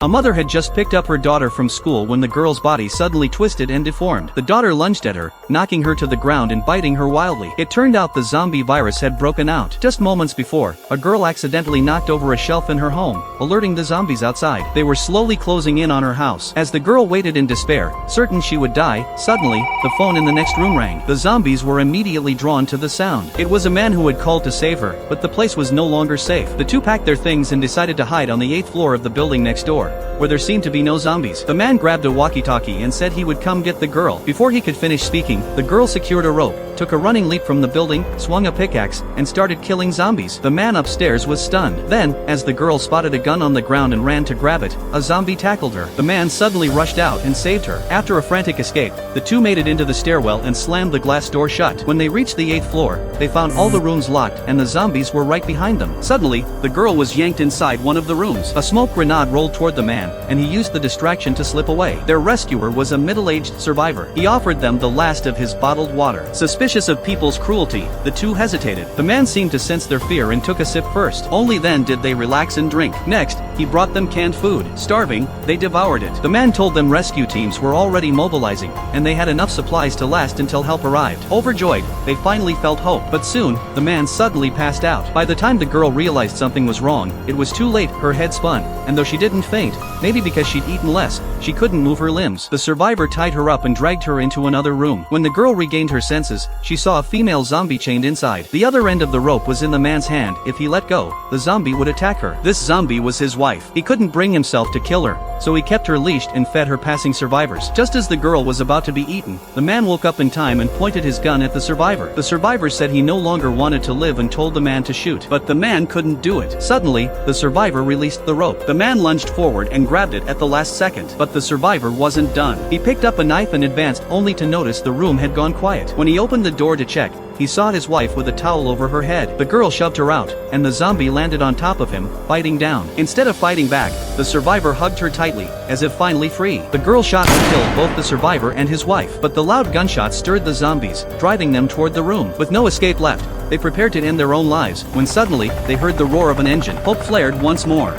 A mother had just picked up her daughter from school when the girl's body suddenly twisted and deformed. The daughter lunged at her, knocking her to the ground and biting her wildly. It turned out the zombie virus had broken out. Just moments before, a girl accidentally knocked over a shelf in her home, alerting the zombies outside. They were slowly closing in on her house. As the girl waited in despair, certain she would die, suddenly, the phone in the next room rang. The zombies were immediately drawn to the sound. It was a man who had called to save her, but the place was no longer safe. The two packed their things and decided to hide on the 8th floor of the building next door, where there seemed to be no zombies. The man grabbed a walkie-talkie and said he would come get the girl. Before he could finish speaking, the girl secured a rope, took a running leap from the building, swung a pickaxe, and started killing zombies. The man upstairs was stunned. Then, as the girl spotted a gun on the ground and ran to grab it, a zombie tackled her. The man suddenly rushed out and saved her. After a frantic escape, the two made it into the stairwell and slammed the glass door shut. When they reached the 8th floor, they found all the rooms locked and the zombies were right behind them. Suddenly, the girl was yanked inside one of the rooms. A smoke grenade rolled toward the man, and he used the distraction to slip away. Their rescuer was a middle-aged survivor. He offered them the last of his bottled water. Suspicious of people's cruelty, the two hesitated. The man seemed to sense their fear and took a sip first. Only then did they relax and drink. Next, he brought them canned food. Starving, they devoured it. The man told them rescue teams were already mobilizing, and they had enough supplies to last until help arrived. Overjoyed, they finally felt hope. But soon, the man suddenly passed out. By the time the girl realized something was wrong, it was too late. Her head spun, and though she didn't faint, maybe because she'd eaten less, she couldn't move her limbs. The survivor tied her up and dragged her into another room. When the girl regained her senses, she saw a female zombie chained inside. The other end of the rope was in the man's hand. If he let go, the zombie would attack her. This zombie was his wife. He couldn't bring himself to kill her, so he kept her leashed and fed her passing survivors. Just as the girl was about to be eaten, the man woke up in time and pointed his gun at the survivor. The survivor said he no longer wanted to live and told the man to shoot. But the man couldn't do it. Suddenly, the survivor released the rope. The man lunged forward and grabbed it at the last second. But the survivor wasn't done. He picked up a knife and advanced, only to notice the room had gone quiet. When he opened the door to check, he saw his wife with a towel over her head. The girl shoved her out, and the zombie landed on top of him, biting down. Instead of fighting back, the survivor hugged her tightly, as if finally free. The girl shot and killed both the survivor and his wife, but the loud gunshots stirred the zombies, driving them toward the room. With no escape left, they prepared to end their own lives, when suddenly, they heard the roar of an engine. Hope flared once more.